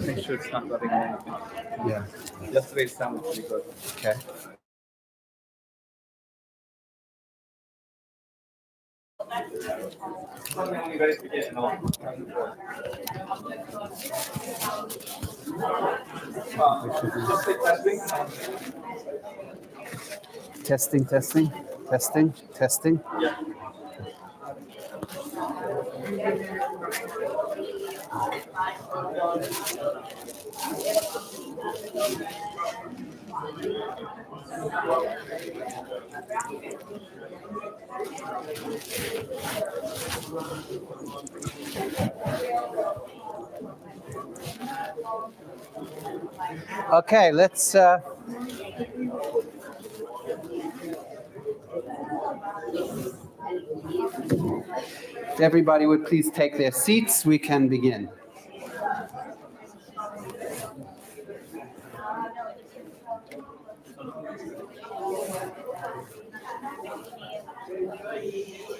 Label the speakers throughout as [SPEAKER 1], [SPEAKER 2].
[SPEAKER 1] Make sure it's not rubbing on anything.
[SPEAKER 2] Yeah.
[SPEAKER 1] Just the way it sounds pretty good.
[SPEAKER 2] Okay. Testing, testing, testing, testing.
[SPEAKER 1] Yeah.
[SPEAKER 2] Okay, let's if everybody would please take their seats, we can begin.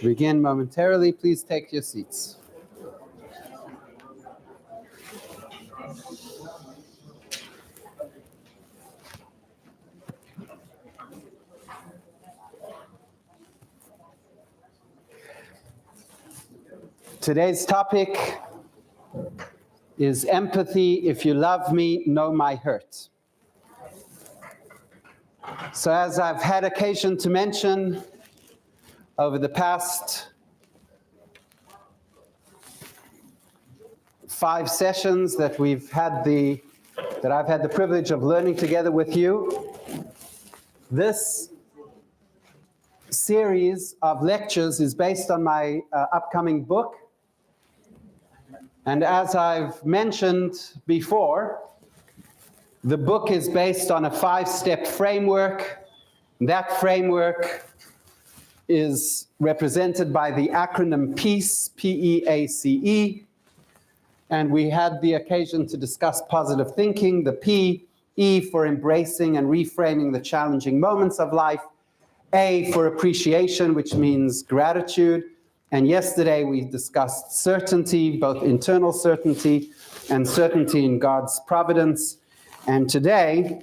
[SPEAKER 2] Begin momentarily, please take your seats. Today's topic is empathy. If you love me, know my hurt. So as I've had occasion to mention over the past 5 sessions that I've had the privilege of learning together with you, this series of lectures is based on my upcoming book. And as I've mentioned before, the book is based on a 5-step framework. That framework is represented by the acronym PEACE, P-E-A-C-E. And we had the occasion to discuss positive thinking, the P, E for embracing and reframing the challenging moments of life, A for appreciation, which means gratitude. And yesterday we discussed certainty, both internal certainty and certainty in God's providence. And today,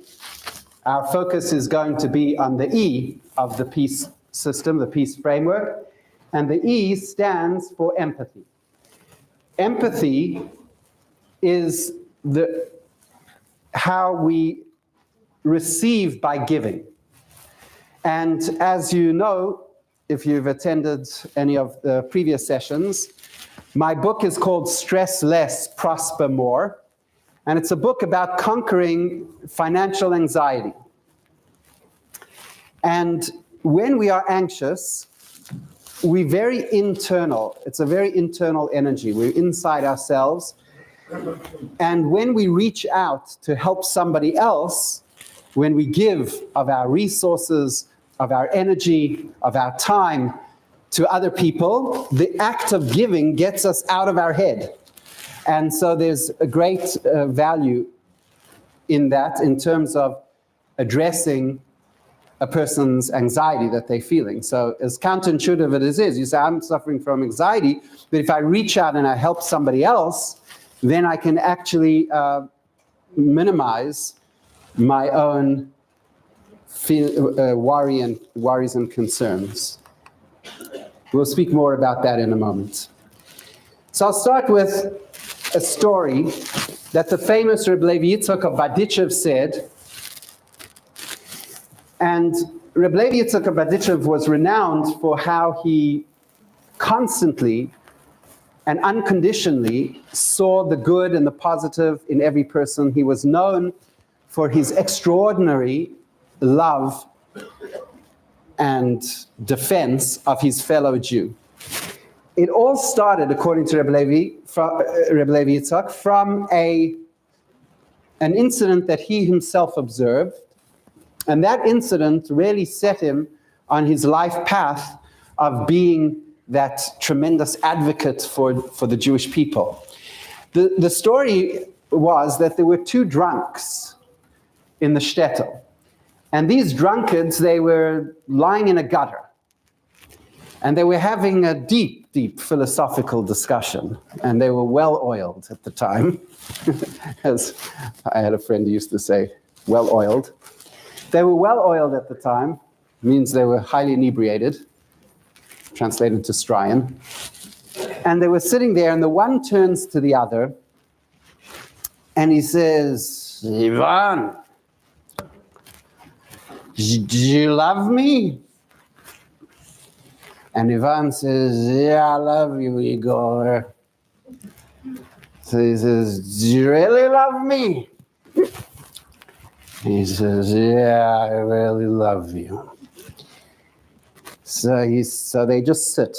[SPEAKER 2] our focus is going to be on the E of the PEACE system, the PEACE framework. And the E stands for empathy. Empathy is how we receive by giving. And as you know, if you've attended any of the previous sessions, my book is called Stress Less, Prosper More. And it's a book about conquering financial anxiety. And when we are anxious, we're very internal. It's a very internal energy. We're inside ourselves. And when we reach out to help somebody else, when we give of our resources, of our energy, of our time to other people, the act of giving gets us out of our head. And so there's a great value in that in terms of addressing a person's anxiety that they're feeling. So as counterintuitive as it is, you say, I'm suffering from anxiety, but if I reach out and I help somebody else, then I can actually minimize my own worries and concerns. We'll speak more about that in a moment. So I'll start with a story that the famous Rabbi Yitzchak of Berditchev said. And Rabbi Yitzchak of Berditchev was renowned for how he constantly and unconditionally saw the good and the positive in every person. He was known for his extraordinary love and defense of his fellow Jew. It all started, according to Rabbi Yitzchak, from an incident that he himself observed. And that incident really set him on his life path of being that tremendous advocate for the Jewish people. The story was that there were two drunks in the shtetl. And these drunkards, they were lying in a gutter. And they were having a deep, deep philosophical discussion. And they were well-oiled at the time. As I had a friend who used to say, well-oiled. They were well-oiled at the time. Means they were highly inebriated. Translated to Strian. And they were sitting there, and the one turns to the other, and he says, Ivan, do you love me? And Ivan says, yeah, I love you, Igor. So he says, do you really love me? He says, yeah, I really love you. So they just sit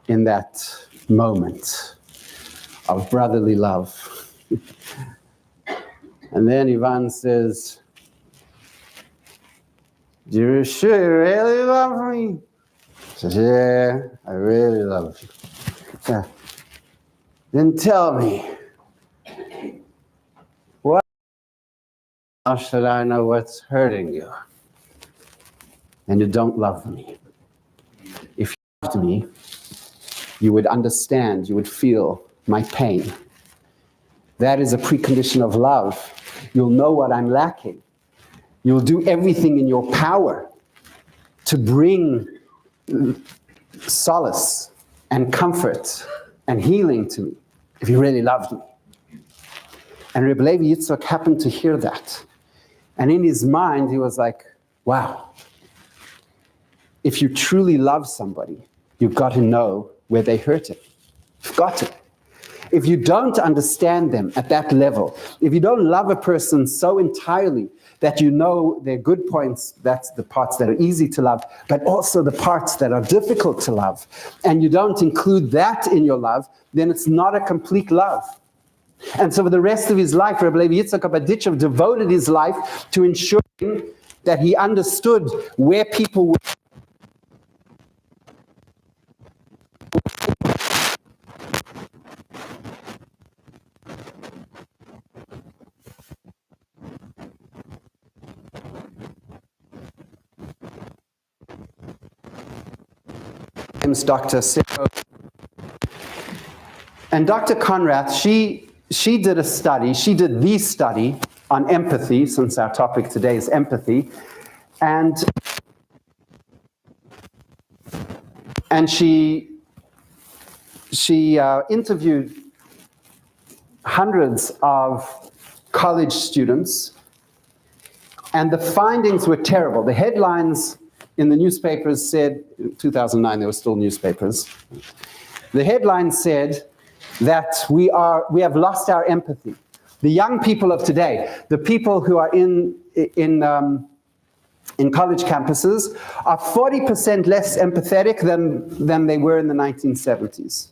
[SPEAKER 2] in that moment of brotherly love. And then Ivan says, do you sure you really love me? He says, yeah, I really love you. So, then tell me, what how should I know what's hurting you? And you don't love me. If you loved me, you would understand, you would feel my pain. That is a precondition of love. You'll know what I'm lacking. You'll do everything in your power to bring solace and comfort and healing to me if you really loved me. And Rabbi Yitzchak happened to hear that. And in his mind, he was like, wow. If you truly love somebody, you've got to know where they hurt it. You've got to. If you don't understand them at that level, if you don't love a person so entirely that you know their good points, that's the parts that are easy to love, but also the parts that are difficult to love, and you don't include that in your love, then it's not a complete love. And so for the rest of his life, Rabbi Yitzchak of Berditchev devoted his life to ensuring that he understood where people were. Dr. Sarah. And Dr. Conrath, she did a study, she did the study on empathy, since our topic today is empathy, and she interviewed hundreds of college students, and the findings were terrible. The headlines in the newspapers said, in 2009 there were still newspapers, the headline said that we have lost our empathy. The young people of today, the people who are in college campuses, are 40% less empathetic than they were in the 1970s.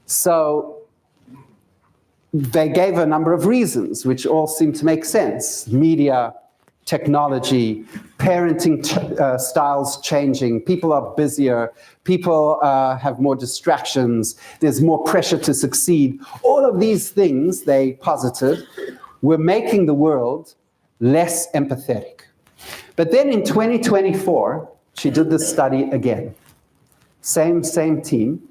[SPEAKER 2] So they gave a number of reasons, which all seem to make sense. Media, technology, parenting styles changing, people are busier, people have more distractions, there's more pressure to succeed. All of these things, they posited, were making the world less empathetic. But then in 2024, she did this study again. Same team.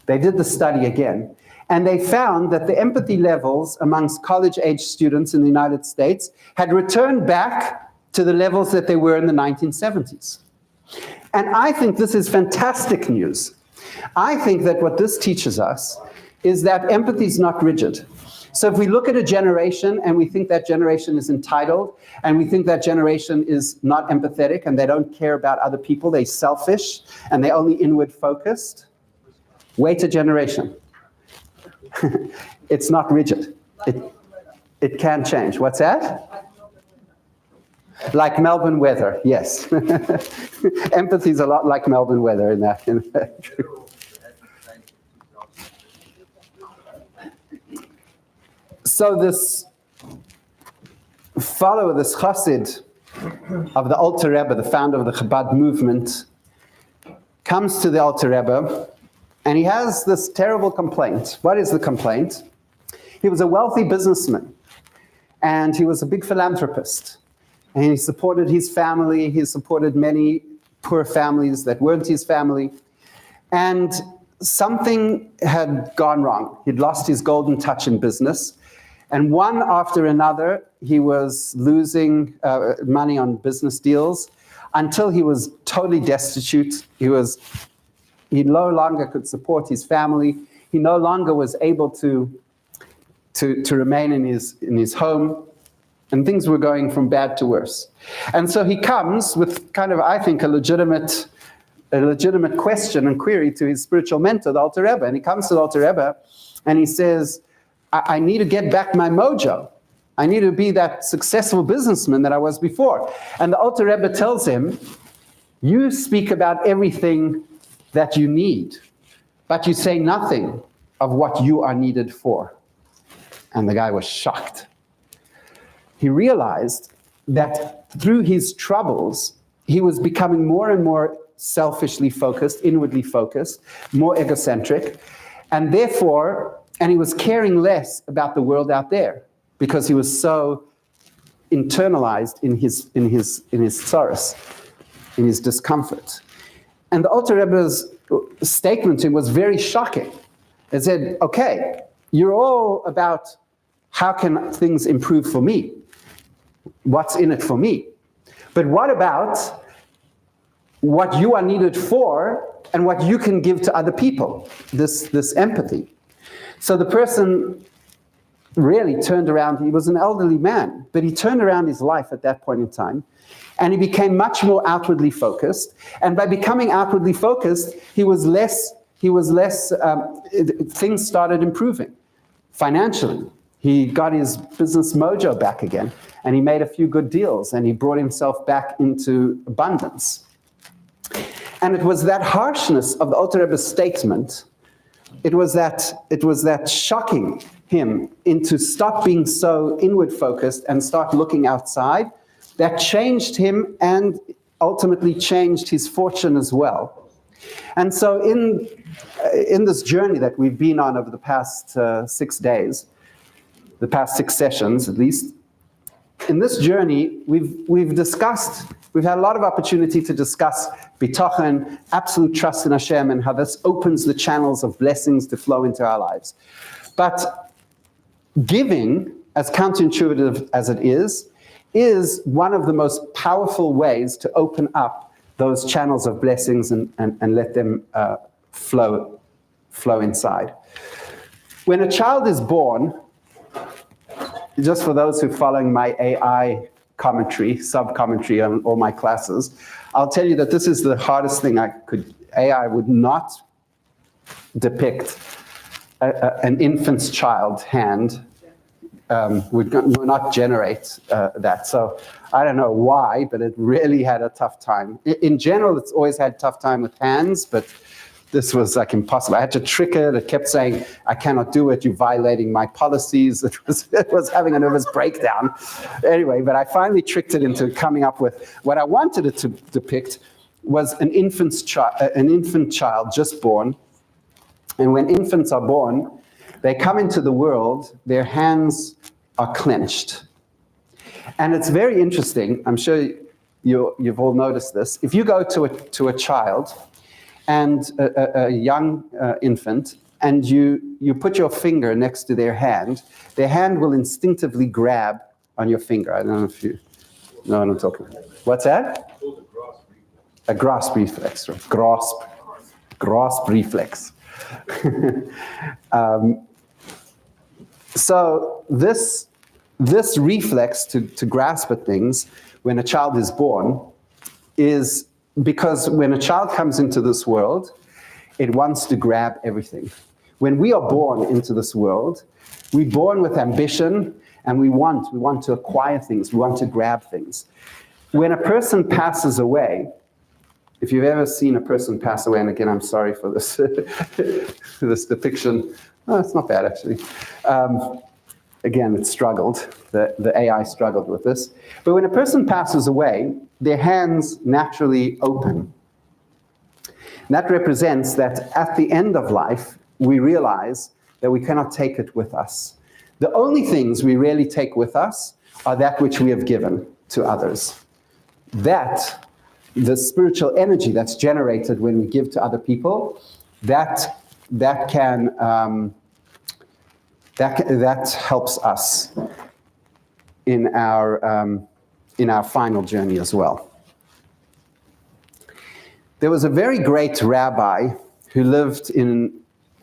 [SPEAKER 2] They did the study again. And they found that the empathy levels amongst college-age students in the United States had returned back to the levels that they were in the 1970s. And I think this is fantastic news. I think that what this teaches us is that empathy is not rigid. So if we look at a generation and we think that generation is entitled, and we think that generation is not empathetic and they don't care about other people, they're selfish and they're only inward focused, wait a generation. It's not rigid. It can change. What's that? Like Melbourne weather, yes. Empathy is a lot like Melbourne weather in that. So this follower, this chassid of the Alter Rebbe, the founder of the Chabad movement, comes to the Alter Rebbe, and he has this terrible complaint. What is the complaint? He was a wealthy businessman, and he was a big philanthropist. And he supported his family, he supported many poor families that weren't his family. And something had gone wrong. He'd lost his golden touch in business. And one after another, he was losing money on business deals until he was totally destitute. He no longer could support his family. He no longer was able to remain in his home. And things were going from bad to worse. And so he comes with kind of, I think, a legitimate question and query to his spiritual mentor, the Alter Rebbe. And he comes to the Alter Rebbe and he says, I need to get back my mojo. I need to be that successful businessman that I was before. And the Alter Rebbe tells him, you speak about everything that you need, but you say nothing of what you are needed for. And the guy was shocked. He realized that through his troubles, he was becoming more and more selfishly focused, inwardly focused, more egocentric, and therefore, and he was caring less about the world out there because he was so internalized in his tsaros, in his discomfort. And the Alter Rebbe's statement to him was very shocking. It said, okay, you're all about how can things improve for me? What's in it for me? But what about what you are needed for and what you can give to other people? This empathy. So the person really turned around. He was an elderly man, but he turned around his life at that point in time, and he became much more outwardly focused. And by becoming outwardly focused, things started improving financially. He got his business mojo back again, and he made a few good deals, and he brought himself back into abundance. And it was that harshness of the Alter Rebbe's statement, it was that shocking him into stop being so inward focused and start looking outside, that changed him and ultimately changed his fortune as well. And so in this journey that we've been on over the past 6 days, the past 6 sessions at least, in this journey, we've had a lot of opportunity to discuss bitachon, absolute trust in Hashem, and how this opens the channels of blessings to flow into our lives. But giving, as counterintuitive as it is one of the most powerful ways to open up those channels of blessings and let them flow inside. When a child is born, just for those who are following my AI commentary, sub-commentary on all my classes, I'll tell you that this is the hardest thing AI would not depict an infant's child hand, would not generate that. So I don't know why, but it really had a tough time. In general, it's always had a tough time with hands, but this was like impossible. I had to trick it. It kept saying, I cannot do it. You're violating my policies. It was having a nervous breakdown. Anyway, but I finally tricked it into coming up with what I wanted it to depict was an infant child just born. And when infants are born, they come into the world, their hands are clenched. And it's very interesting. I'm sure you've all noticed this. If you go to a child and a young infant, and you put your finger next to their hand will instinctively grab on your finger. I don't know if you know what I'm talking about. What's that? A grasp reflex. Grasp reflex. So this reflex to grasp at things when a child is born is because when a child comes into this world, it wants to grab everything. When we are born into this world, we're born with ambition and we want to acquire things, we want to grab things. When a person passes away, if you've ever seen a person pass away, and again, I'm sorry for this, for this depiction. Oh, it's not bad, actually. Again, it struggled. The AI struggled with this. But when a person passes away, their hands naturally open. And that represents that at the end of life, we realize that we cannot take it with us. The only things we really take with us are that which we have given to others. That, the spiritual energy that's generated when we give to other people, that helps us in our final journey as well. There was a very great rabbi who lived in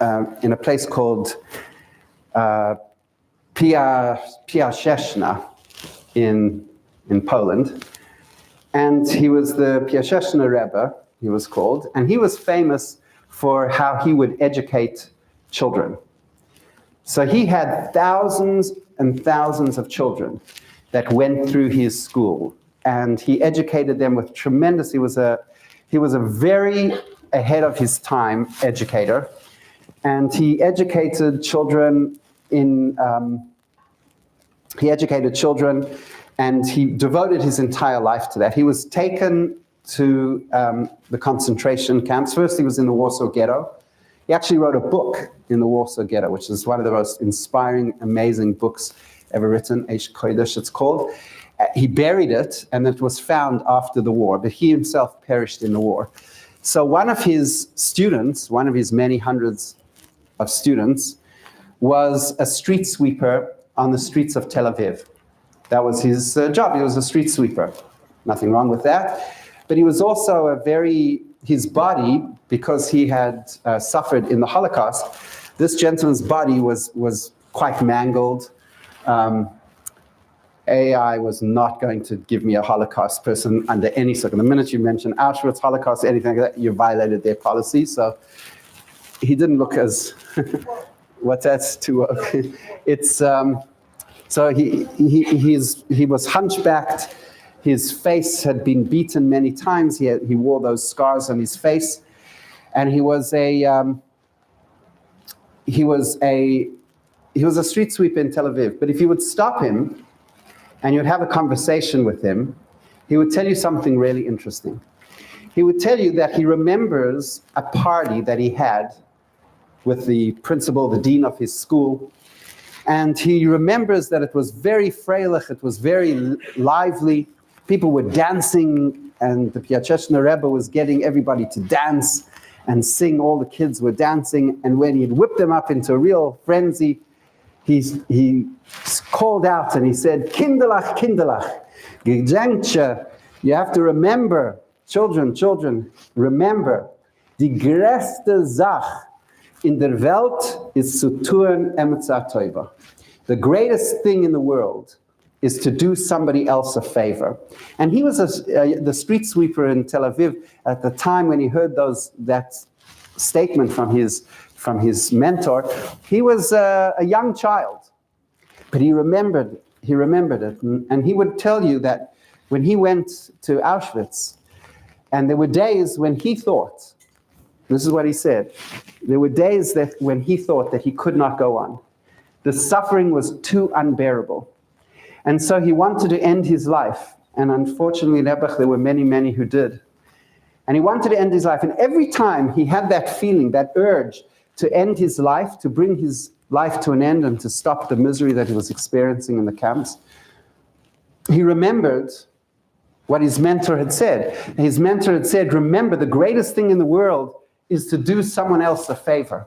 [SPEAKER 2] a place called Piaszczna in Poland. And he was the Piaszczna Rebbe, he was called, and he was famous for how he would educate children. So he had thousands and thousands of children that went through his school, and he educated them with tremendous, he was a very ahead of his time educator, and he educated children and he devoted his entire life to that. He was taken to the concentration camps. First, he was in the Warsaw Ghetto. He actually wrote a book in the Warsaw Ghetto, which is one of the most inspiring, amazing books ever written, Eish Kodesh, it's called. He buried it, and it was found after the war, but he himself perished in the war. So one of his students, one of his many hundreds of students, was a street sweeper on the streets of Tel Aviv. That was his job. He was a street sweeper. Nothing wrong with that. But he was also his body, because he had suffered in the Holocaust, this gentleman's body was quite mangled. AI was not going to give me a Holocaust person under any circumstance. The minute you mention Auschwitz, Holocaust, anything like that, you violated their policy. So he didn't look as, what's that? It's, so he was hunchbacked. His face had been beaten many times. He wore those scars on his face, and he was a street sweeper in Tel Aviv. But if you would stop him and you'd have a conversation with him, he would tell you something really interesting. He would tell you that he remembers a party that he had with the principal, the dean of his school. And he remembers that it was very freilich, it was very lively. People were dancing, and the Piaszczna Rebbe was getting everybody to dance and sing. All the kids were dancing. And when he'd whipped them up into a real frenzy, he called out and he said, Kinderlach, Kinderlach, Gedenkje, you have to remember, children, remember, die größte Sache in der Welt ist zu tun emetza tova. The greatest thing in the world is to do somebody else a favor. And he was the street sweeper in Tel Aviv at the time when he heard that statement from his mentor. He was a young child, but he remembered it. And he would tell you that when he went to Auschwitz, and there were days when he thought This is what he said. There were days that when he thought that he could not go on. The suffering was too unbearable. And so he wanted to end his life. And unfortunately, in Ebbach, there were many, many who did. And he wanted to end his life. And every time he had that feeling, that urge to end his life, to bring his life to an end and to stop the misery that he was experiencing in the camps, he remembered what his mentor had said. His mentor had said, remember, the greatest thing in the world is to do someone else a favor.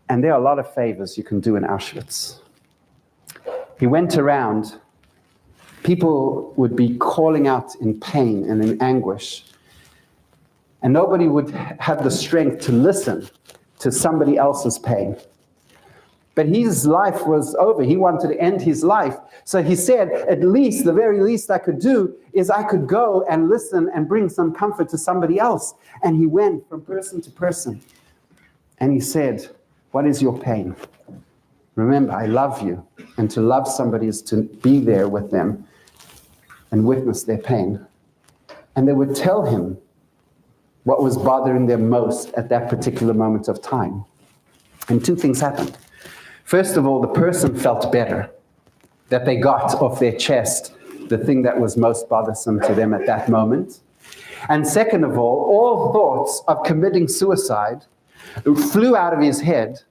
[SPEAKER 2] And there are a lot of favors you can do in Auschwitz. He went around, people would be calling out in pain and in anguish, and nobody would have the strength to listen to somebody else's pain. But his life was over. He wanted to end his life. So he said, at least, the very least I could do is I could go and listen and bring some comfort to somebody else. And he went from person to person. And he said, what is your pain? Remember, I love you. And to love somebody is to be there with them and witness their pain. And they would tell him what was bothering them most at that particular moment of time. And two things happened. First of all, the person felt better, that they got off their chest the thing that was most bothersome to them at that moment. And second of all thoughts of committing suicide flew out of his head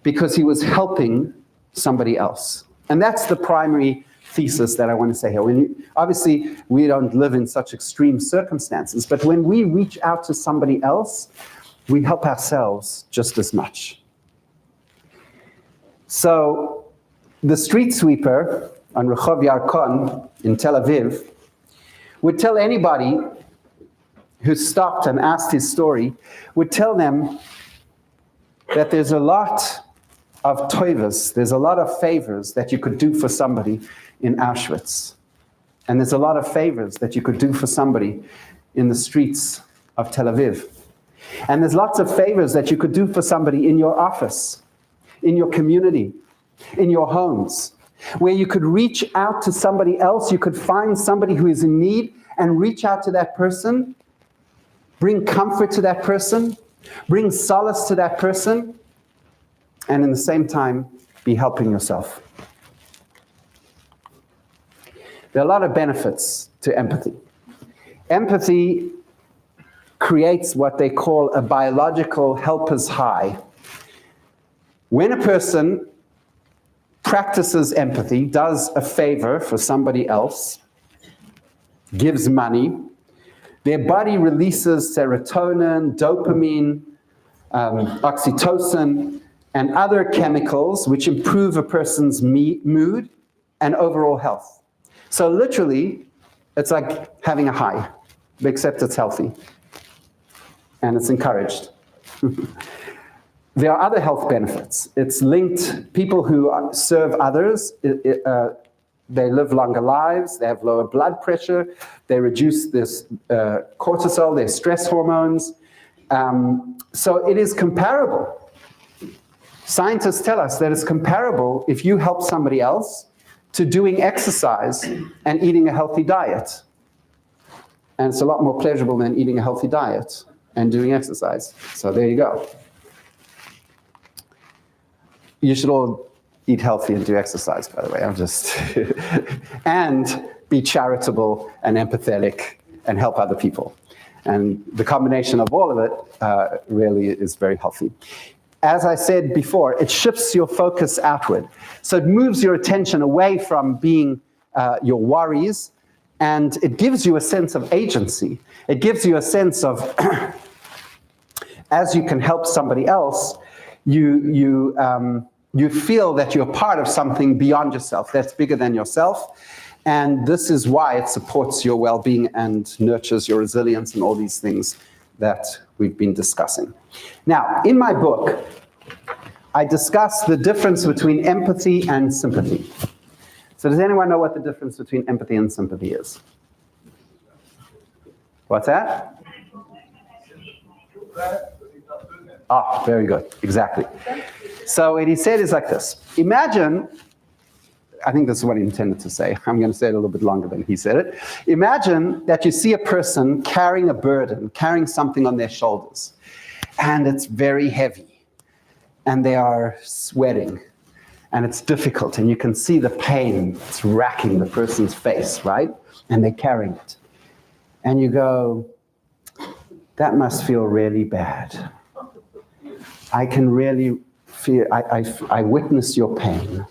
[SPEAKER 2] because he was helping somebody else. And that's the primary thesis that I want to say here. Obviously, we don't live in such extreme circumstances, but when we reach out to somebody else, we help ourselves just as much. So the street sweeper on Rehov Yarkon in Tel Aviv would tell anybody who stopped and asked his story, would tell them that there's a lot of toivas, there's a lot of favors that you could do for somebody in Auschwitz. And there's a lot of favors that you could do for somebody in the streets of Tel Aviv. And there's lots of favors that you could do for somebody in your office, in your community, in your homes, where you could reach out to somebody else, you could find somebody who is in need and reach out to that person, bring comfort to that person, bring solace to that person, and in the same time, be helping yourself. There are a lot of benefits to empathy. Empathy creates what they call a biological helper's high. When a person practices empathy, does a favor for somebody else, gives money, their body releases serotonin, dopamine, oxytocin, and other chemicals which improve a person's mood and overall health. So literally, it's like having a high, except it's healthy. And it's encouraged. There are other health benefits. It's linked, people who serve others, they live longer lives, they have lower blood pressure, they reduce this cortisol, their stress hormones. So it is comparable. Scientists tell us that it's comparable if you help somebody else to doing exercise and eating a healthy diet. And it's a lot more pleasurable than eating a healthy diet and doing exercise. So there you go. You should all eat healthy and do exercise, by the way. I'm just... and be charitable and empathetic and help other people. And the combination of all of it really is very healthy. As I said before, it shifts your focus outward. So it moves your attention away from being your worries, and it gives you a sense of agency. It gives you a sense of, as you can help somebody else, you feel that you're part of something beyond yourself, that's bigger than yourself. And this is why it supports your well-being and nurtures your resilience and all these things that we've been discussing. Now, in my book, I discuss the difference between empathy and sympathy. So does anyone know what the difference between empathy and sympathy is? What's that? Ah, very good, exactly. So what he said is like this. Imagine I think this is what he intended to say. I'm going to say it a little bit longer than he said it. Imagine that you see a person carrying a burden, carrying something on their shoulders, and it's very heavy, and they are sweating, and it's difficult, and you can see the pain. It's racking the person's face, right? And they're carrying it. And you go, that must feel really bad. I can really feel, I witness your pain.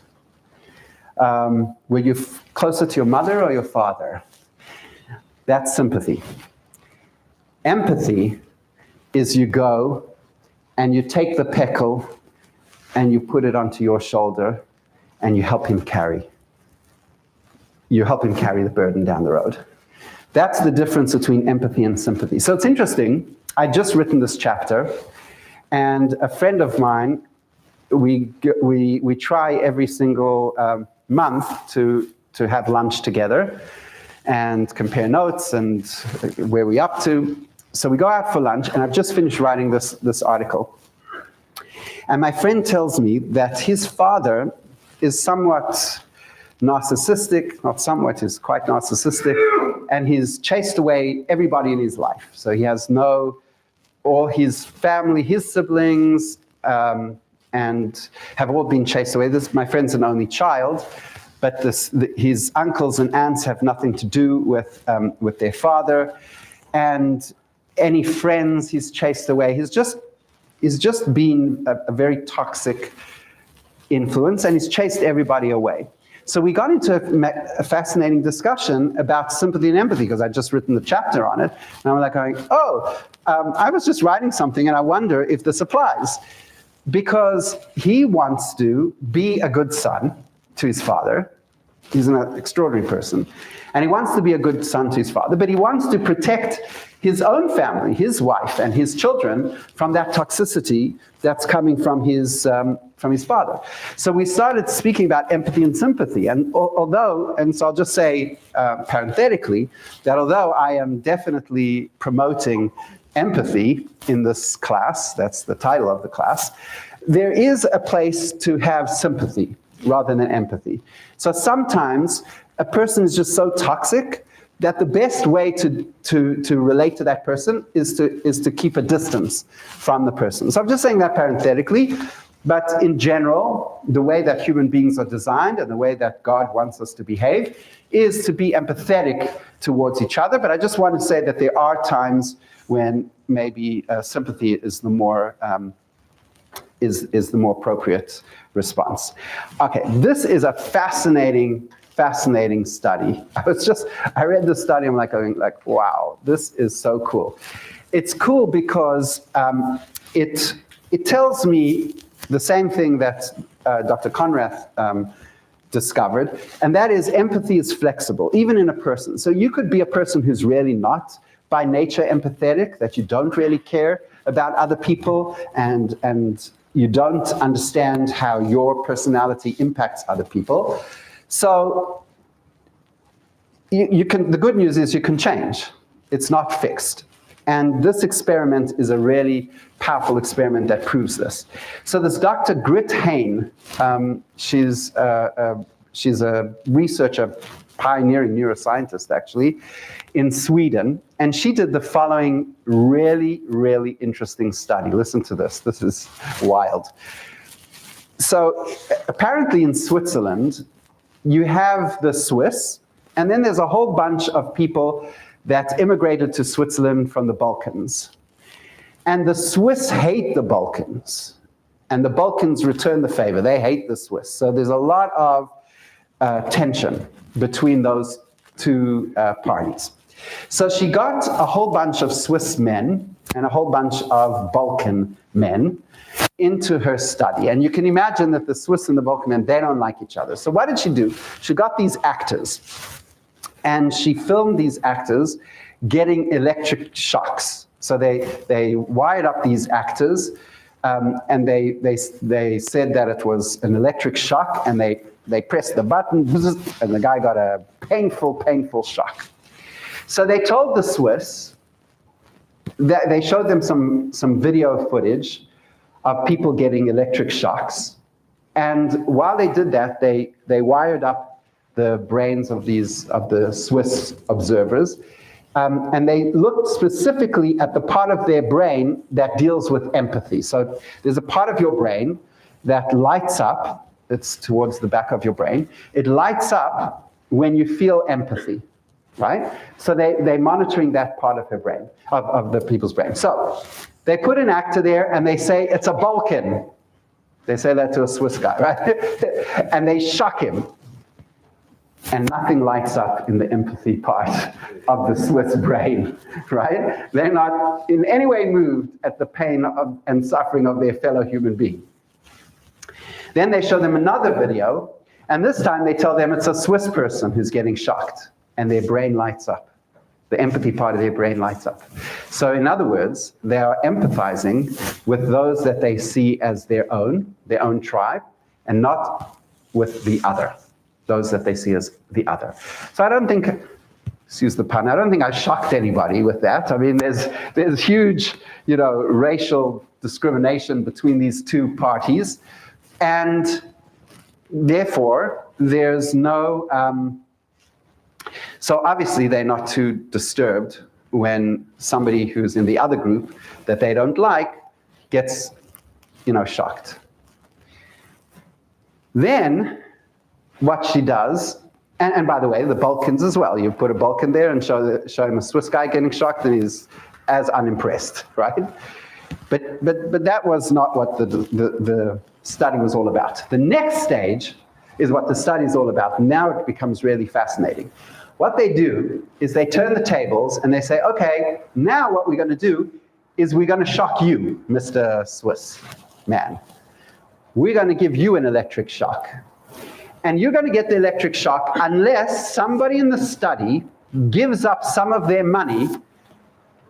[SPEAKER 2] Were you closer to your mother or your father? That's sympathy. Empathy is you go and you take the peckle and you put it onto your shoulder and you help him carry. You help him carry the burden down the road. That's the difference between empathy and sympathy. So it's interesting. I'd just written this chapter, and a friend of mine, we try every single month to have lunch together and compare notes and where we're up to. So we go out for lunch, and I've just finished writing this article. And my friend tells me that his father is somewhat narcissistic, not somewhat, is quite narcissistic, and he's chased away everybody in his life. So he has all his family, his siblings, and have all been chased away. My friend's an only child, but his uncles and aunts have nothing to do with their father, and any friends he's chased away. He's just been a very toxic influence, and he's chased everybody away. So we got into a fascinating discussion about sympathy and empathy, because I'd just written the chapter on it. And I'm like going, I was just writing something, and I wonder if this applies. Because he wants to be a good son to his father. He's an extraordinary person. And he wants to be a good son to his father, but he wants to protect his own family, his wife and his children, from that toxicity that's coming from his father. So we started speaking about empathy and sympathy. And so I'll just say parenthetically that although I am definitely promoting empathy in this class, that's the title of the class, there is a place to have sympathy rather than empathy. So sometimes a person is just so toxic that the best way to relate to that person is to keep a distance from the person. So I'm just saying that parenthetically, but in general, the way that human beings are designed and the way that God wants us to behave is to be empathetic towards each other. But I just want to say that there are times when maybe sympathy is the more appropriate response. Okay, this is a fascinating study. I read this study, I'm going, wow, this is so cool. It's cool because it tells me the same thing that Dr. Conrath discovered, and that is empathy is flexible, even in a person. So you could be a person who's really not by nature empathetic, that you don't really care about other people, and you don't understand how your personality impacts other people. So the good news is you can change. It's not fixed. And this experiment is a really powerful experiment that proves this. So this Dr. Grit Hain, she's a researcher, pioneering neuroscientist actually, in Sweden, and she did the following really, really interesting study. Listen to this. This is wild. So apparently in Switzerland, you have the Swiss, and then there's a whole bunch of people that immigrated to Switzerland from the Balkans. And the Swiss hate the Balkans, and the Balkans return the favor. They hate the Swiss. So there's a lot of tension between those two parties. So she got a whole bunch of Swiss men and a whole bunch of Balkan men into her study. And you can imagine that the Swiss and the Balkan men, they don't like each other. So what did she do? She got these actors, and she filmed these actors getting electric shocks. So they wired up these actors, and they said that it was an electric shock, and they pressed the button, and the guy got a painful shock. So they told the Swiss, that they showed them some video footage of people getting electric shocks, And while they did that, they wired up the brains of the Swiss observers, and they looked specifically at the part of their brain that deals with empathy. So there's a part of your brain that lights up. It's towards the back of your brain. It lights up when you feel empathy, right? So they're monitoring that part of her brain, of the people's brain. So they put an actor there and they say, it's a Balkan. They say that to a Swiss guy, right? And they shock him. And nothing lights up in the empathy part of the Swiss brain, right? They're not in any way moved at the pain and suffering of their fellow human being. Then they show them another video, and this time they tell them it's a Swiss person who's getting shocked, and their brain lights up. The empathy part of their brain lights up. So in other words, they are empathizing with those that they see as their own tribe, and not with the other, those that they see as the other. So I don't think, excuse the pun, I don't think I shocked anybody with that. I mean, there's huge, racial discrimination between these two parties, and therefore there's no, so obviously they're not too disturbed when somebody who's in the other group that they don't like gets, shocked. Then what she does, and by the way, the Balkans as well. You put a Balkan there and show him a Swiss guy getting shocked, and he's as unimpressed, right? But that was not what the study was all about. The next stage is what the study is all about. Now it becomes really fascinating. What they do is they turn the tables and they say, okay, now what we're going to do is we're going to shock you, Mr. Swiss man. We're going to give you an electric shock. And you're going to get the electric shock unless somebody in the study gives up some of their money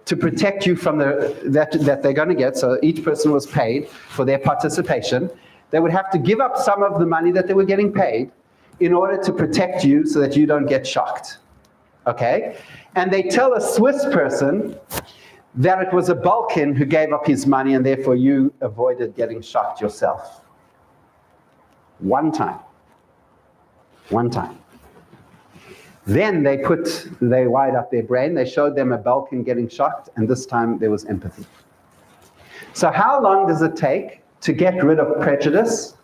[SPEAKER 2] to protect you from that they're going to get. So each person was paid for their participation. They would have to give up some of the money that they were getting paid in order to protect you so that you don't get shocked, okay? And they tell a Swiss person that it was a Balkan who gave up his money and therefore you avoided getting shocked yourself. One time. Then they wired up their brain, they showed them a Balkan getting shocked, and this time there was empathy. So how long does it take to get rid of prejudice?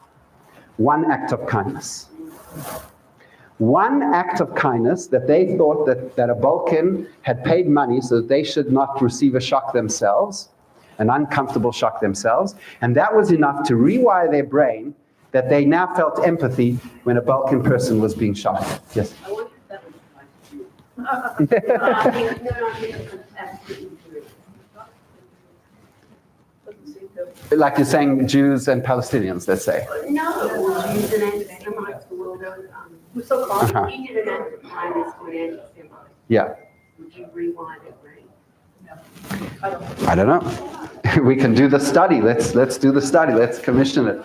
[SPEAKER 2] One act of kindness. One act of kindness that they thought that a Balkan had paid money so that they should not receive a shock themselves, an uncomfortable shock themselves, and that was enough to rewire their brain that they now felt empathy when a Balkan person was being shocked. Yes?
[SPEAKER 3] I wonder if that was like
[SPEAKER 2] Like you're saying Jews and Palestinians, let's say.
[SPEAKER 3] no, Jews and anti-Semites who will go, so
[SPEAKER 2] Uh-huh.
[SPEAKER 3] we did an act of kindness to an anti-Semite.
[SPEAKER 2] Yeah.
[SPEAKER 3] Would you rewind it, right?
[SPEAKER 2] I don't know. We can do the study. Let's do the study. Let's commission it.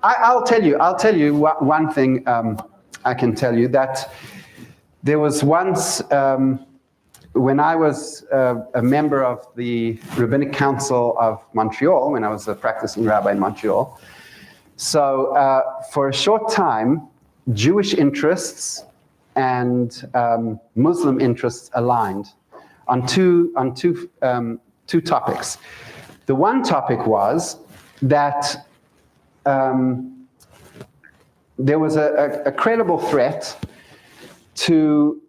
[SPEAKER 2] I'll tell you one thing. I can tell you that there was once when I was a member of the Rabbinic Council of Montreal, when I was a practicing rabbi in Montreal. So for a short time, Jewish interests and Muslim interests aligned on two topics. The one topic was that there was a credible threat to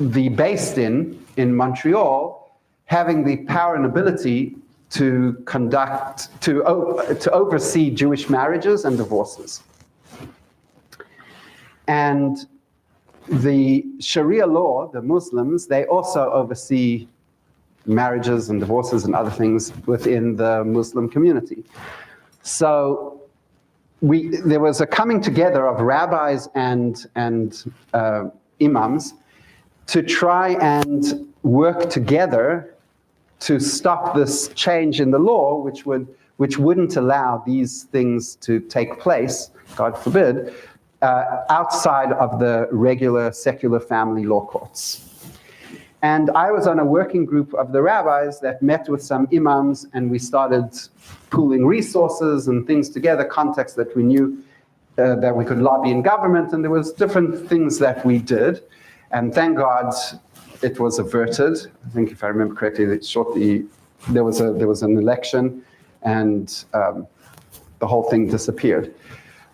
[SPEAKER 2] the based in Montreal having the power and ability to oversee Jewish marriages and divorces. And the Sharia law, the Muslims, they also oversee marriages and divorces and other things within the Muslim community. So there was a coming together of rabbis and imams to try and work together to stop this change in the law, which wouldn't allow these things to take place, God forbid, outside of the regular secular family law courts. And I was on a working group of the rabbis that met with some imams, and we started pooling resources and things together, contacts that we knew that we could lobby in government, and there was different things that we did. And thank God it was averted. I think if I remember correctly, that shortly there was an election, and the whole thing disappeared.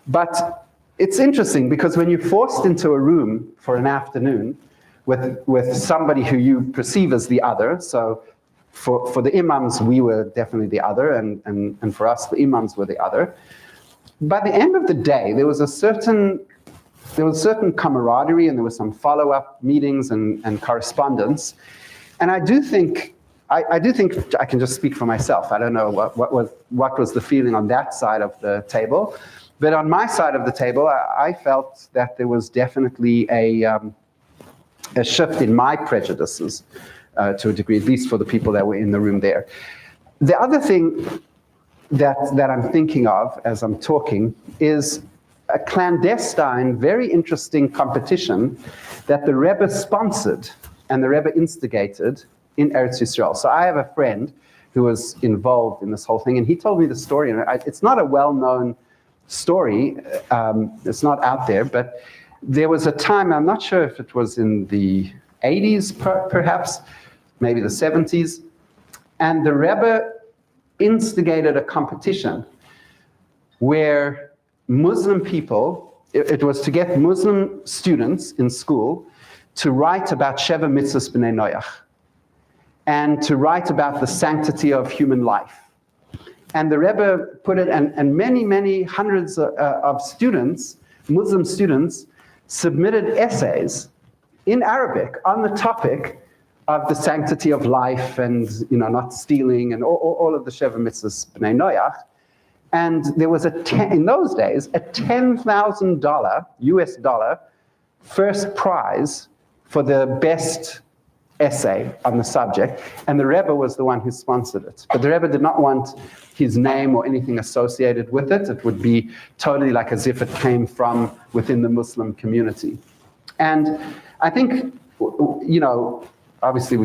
[SPEAKER 2] But it's interesting because when you're forced into a room for an afternoon with somebody who you perceive as the other, so for the imams, we were definitely the other, and for us, the imams were the other. By the end of the day, there was a certain camaraderie, and there was some follow-up meetings and correspondence. And I do think I can just speak for myself. I don't know what was the feeling on that side of the table. But on my side of the table, I felt that there was definitely a shift in my prejudices to a degree, at least for the people that were in the room there. The other thing that I'm thinking of as I'm talking is a clandestine, very interesting competition that the Rebbe sponsored and the Rebbe instigated in Eretz Yisrael. So I have a friend who was involved in this whole thing, and he told me the story. And it's not a well-known story. It's not out there, but there was a time, I'm not sure if it was in the 80s perhaps, maybe the 70s, and the Rebbe instigated a competition where Muslim people, it was to get Muslim students in school to write about Sheva Mitzvahs B'nai Noach and to write about the sanctity of human life. And the Rebbe put it, and many hundreds of students, Muslim students, submitted essays in Arabic on the topic of the sanctity of life and not stealing and all of the Sheva Mitzvahs B'nai Noach. And there was in those days, a $10,000 US dollar first prize for the best essay on the subject, and the Rebbe was the one who sponsored it. But the Rebbe did not want his name or anything associated with it. It would be totally like as if it came from within the Muslim community. And I think, obviously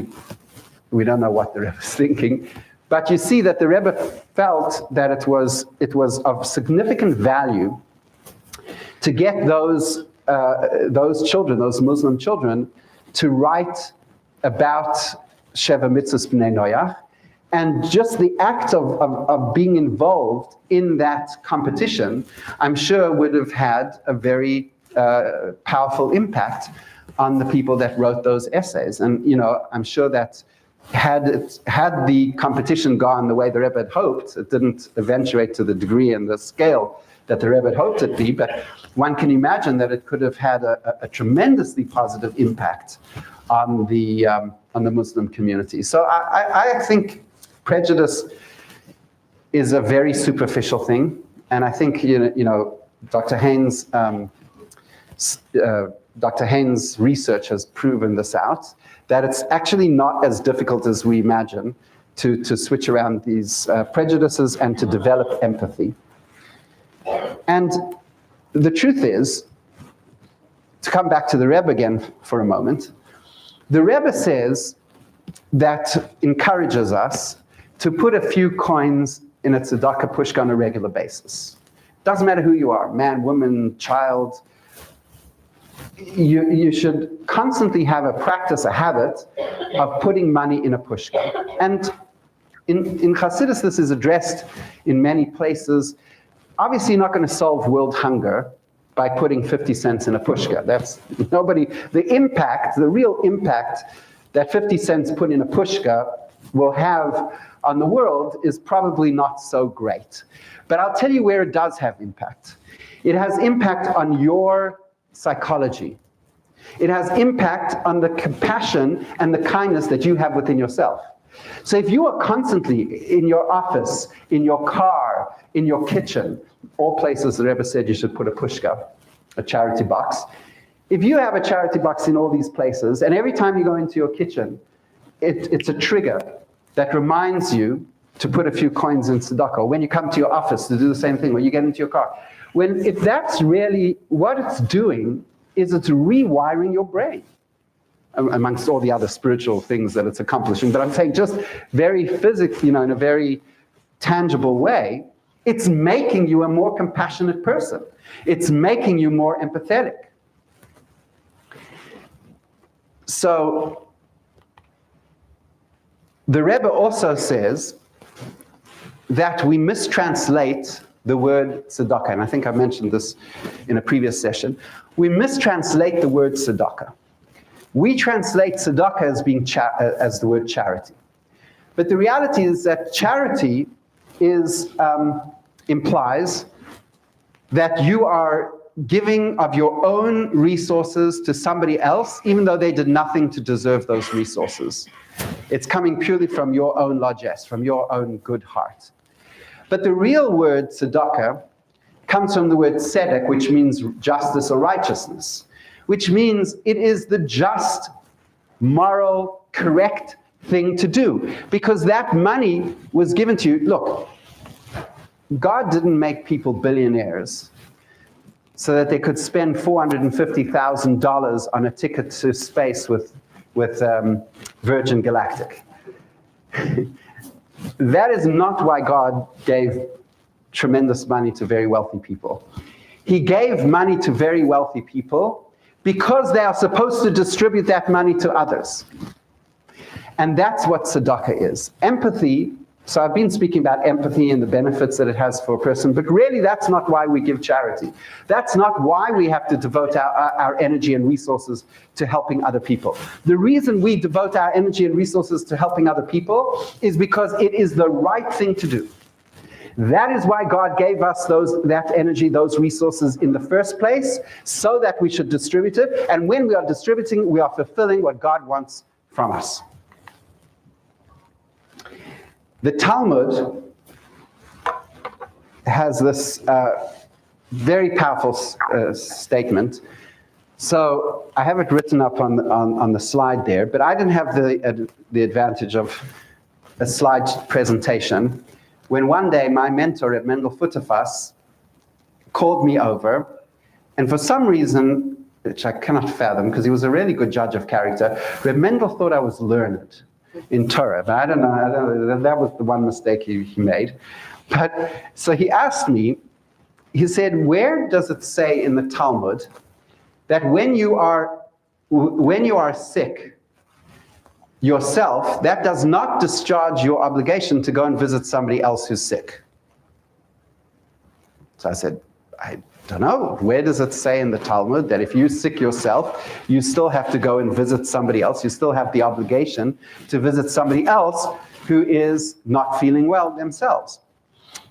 [SPEAKER 2] we don't know what the Rebbe is thinking, but you see that the Rebbe felt that it was of significant value to get those children, those Muslim children, to write about Sheva Mitzvahs B'nai Noach, and just the act of being involved in that competition, I'm sure would have had a very powerful impact on the people that wrote those essays. And I'm sure that had the competition gone the way the Rebbe had hoped, it didn't eventuate to the degree and the scale that the Rebbe had hoped it be, but one can imagine that it could have had a tremendously positive impact on the Muslim community. So I think prejudice is a very superficial thing, and I think Dr. Haynes' research has proven this out, that it's actually not as difficult as we imagine to switch around these prejudices and to develop empathy. And the truth is, to come back to the Rebbe again for a moment, the Rebbe says that encourages us to put a few coins in a tzedakah pushka on a regular basis. Doesn't matter who you are, man, woman, child. You should constantly have a practice, a habit of putting money in a pushka. And in Hasidus, this is addressed in many places. Obviously, you're not going to solve world hunger by putting 50 cents in a pushka. That's nobody. The real impact that 50 cents put in a pushka will have on the world is probably not so great. But I'll tell you where it does have impact. It has impact on your psychology. It has impact on the compassion and the kindness that you have within yourself. So if you are constantly in your office, in your car, in your kitchen, all places the Rebbe said you should put a pushka, a charity box. If you have a charity box in all these places, and every time you go into your kitchen, it's a trigger that reminds you to put a few coins in tzedakah, or when you come to your office to do the same thing, when you get into your car. If that's really what it's doing, is it's rewiring your brain. amongst all the other spiritual things that it's accomplishing, but I'm saying just very physical, in a very tangible way, it's making you a more compassionate person. It's making you more empathetic. So the Rebbe also says that we mistranslate the word tzedakah, and I think I mentioned this in a previous session. We mistranslate the word tzedakah. We translate tzedakah as being as the word charity. But the reality is that charity implies that you are giving of your own resources to somebody else, even though they did nothing to deserve those resources. It's coming purely from your own largesse, from your own good heart. But the real word tzedakah comes from the word tzedek, which means justice or righteousness, which means it is the just, moral, correct thing to do, because that money was given to you. Look, God didn't make people billionaires so that they could spend $450,000 on a ticket to space with Virgin Galactic. That is not why God gave tremendous money to very wealthy people. He gave money to very wealthy people because they are supposed to distribute that money to others. And that's what tzedakah is. Empathy, so I've been speaking about empathy and the benefits that it has for a person, but really that's not why we give charity. That's not why we have to devote our energy and resources to helping other people. The reason we devote our energy and resources to helping other people is because it is the right thing to do. That is why God gave us that energy, those resources in the first place, so that we should distribute it. And when we are distributing, we are fulfilling what God wants from us. The Talmud has this very powerful statement. So I have it written up on the slide there, but I didn't have the advantage of a slide presentation. When one day my mentor at Mendel Futterfass called me over, and for some reason, which I cannot fathom, because he was a really good judge of character, Reb Mendel thought I was learned in Torah, but I don't know, that was the one mistake he made. But so he asked me, he said, where does it say in the Talmud that when you are sick yourself, that does not discharge your obligation to go and visit somebody else who's sick? So I said, I don't know. Where does it say in the Talmud that if you're sick yourself, you still have to go and visit somebody else? You still have the obligation to visit somebody else who is not feeling well themselves.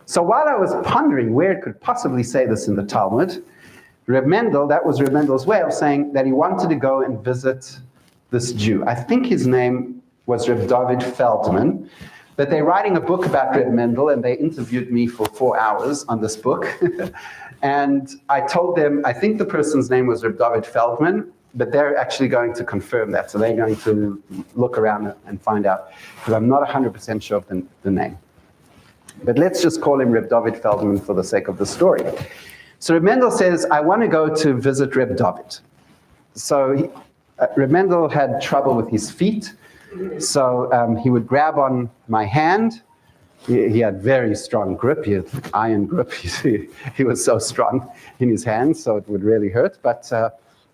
[SPEAKER 2] So while I was pondering where it could possibly say this in the Talmud, Reb Mendel, that was Reb Mendel's way of saying that he wanted to go and visit this Jew. I think his name was Reb David Feldman, but they're writing a book about Reb Mendel, and they interviewed me for 4 hours on this book. And I told them, I think the person's name was Reb David Feldman, but they're actually going to confirm that. So they're going to look around and find out, because I'm not 100% sure of the name. But let's just call him Reb David Feldman for the sake of the story. So Reb Mendel says, I want to go to visit Reb David. So Reb Mendel had trouble with his feet. So he would grab on my hand. He had very strong grip. He had iron grip. He was so strong in his hands, so it would really hurt. But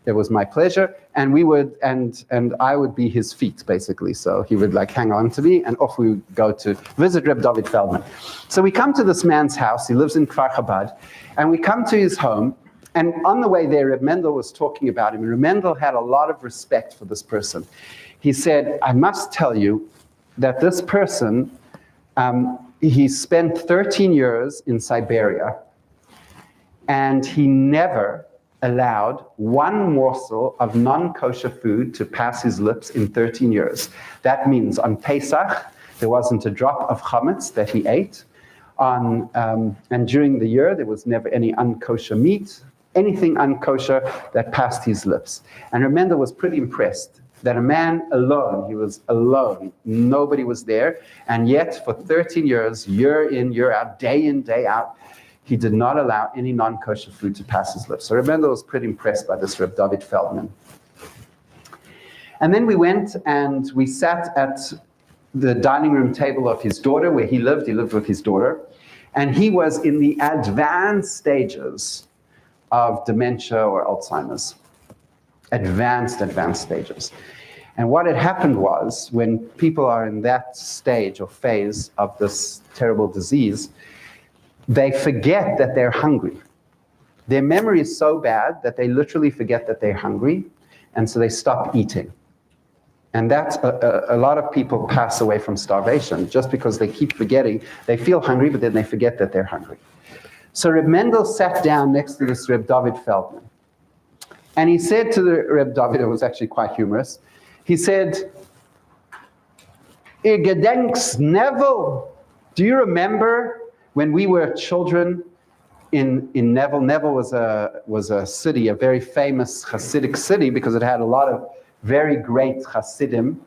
[SPEAKER 2] it was my pleasure, and we would, and I would be his feet basically. So he would like hang on to me, and off we would go to visit Reb David Feldman. So we come to this man's house. He lives in Kfar Chabad, and we come to his home. And on the way there, Reb Mendel was talking about him. And Reb Mendel had a lot of respect for this person. He said, I must tell you that this person, he spent 13 years in Siberia, and he never allowed one morsel of non-kosher food to pass his lips in 13 years. That means on Pesach, there wasn't a drop of chametz that he ate. And during the year, there was never any unkosher meat, anything unkosher that passed his lips. And Reb Mendel was pretty impressed that a man alone, he was alone, nobody was there, and yet for 13 years, year in, year out, day in, day out, he did not allow any non-kosher food to pass his lips. So Reb Mendel was pretty impressed by this Reb David Feldman. And then we went and we sat at the dining room table of his daughter where he lived. He lived with his daughter. And he was in the advanced stages of dementia or Alzheimer's. Advanced stages. And what had happened was, when people are in that stage or phase of this terrible disease, they forget that they're hungry. Their memory is so bad that they literally forget that they're hungry, and so they stop eating. And that's a lot of people pass away from starvation just because they keep forgetting. They feel hungry, but then they forget that they're hungry. So Reb Mendel sat down next to this Reb David Feldman. And he said to the Reb David, it was actually quite humorous, he said, "Ihr gedenks Neville, do you remember when we were children in Neville?" Neville was a city, a very famous Hasidic city, because it had a lot of very great Hasidim